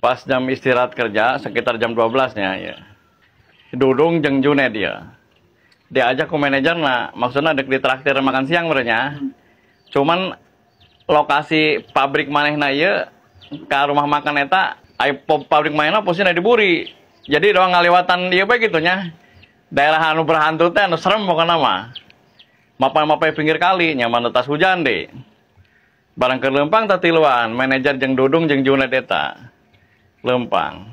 Pas jam istirahat kerja sekitar jam 12-nya ya. Dudung jeung Junet dia. Diajak ke manajer nah, maksudnya dek di traktir makan siang merenya. Cuman lokasi pabrik manehna ieu ka rumah makan eta aya pabrik manehna posisinya di Buri. Jadi doang ngaliwatan ieu bae kitu nya. Daerah anu berhantu teh anu serem pokona mah. Mapa-mapa pinggir kali nyaman tas hujan deh. Barang ke Lempang teh tiluan, manajer jeung Dudung jeung Junet eta. Lempang.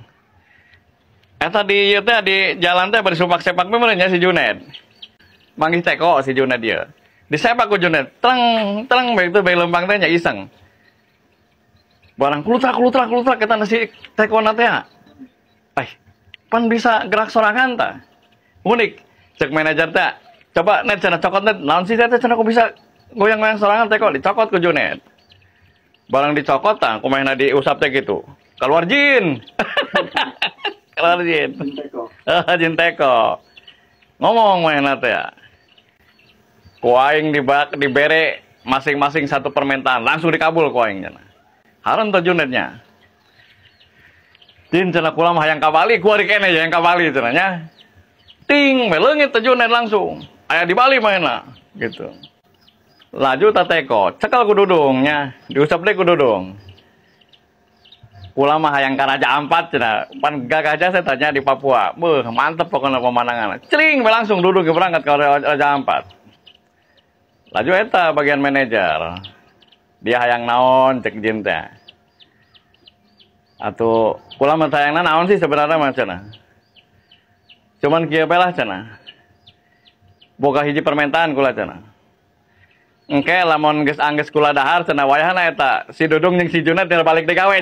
Eta di ieu teh di jalan teh bari supak sepak meureun nya si Junet. Manggih teko si Junet dia. Disepak ku Junet. Terang bae teh bae Lempang teh nya iseng. Barang kulutrak eta nasi teko na teh. Pan bisa gerak sorangan tah. Unik. Cek manajer teh, coba net cenah cokot net. Naon sih teh cenah kok bisa goyang-goyang sorangan teko dicokot ku Junet. Barang dicokot tah kumaha diusap teh gitu. Keluar jin. Keluar jin. Jin teko. Ngomong mana teh ya. Ku aing dibere masing-masing satu permintaan, langsung dikabul ku aing cenah. Hareun teh Junetnya. Jin cenah kula mah hayang kabali, ku ari keneh hayang kabali cenah nya. Ting, meleungit teh Junet langsung. Aya di Bali mainna gitu. Laju teh teko, cekel ku Dudung nya, diusap deui ku Dudung. Kula mah hayang ka Raja Ampat cenah. Pan gagah saya tanya di Papua. Beuh, mantep pokoknya pemandangan. Celing langsung Dudung berangkat ke Raja Ampat. Laju eta bagian manajer. Dia hayang naon cek jin teh. Atuh kula mah hayangna naon sih sebenarnya mah cenah. Cuman kieu bae lah cenah. Boga hiji permintaan kula cenah. Engke lamun geus angges kula dahar cenah wayahna eta si Dudung jeung si Junet balik di gawe.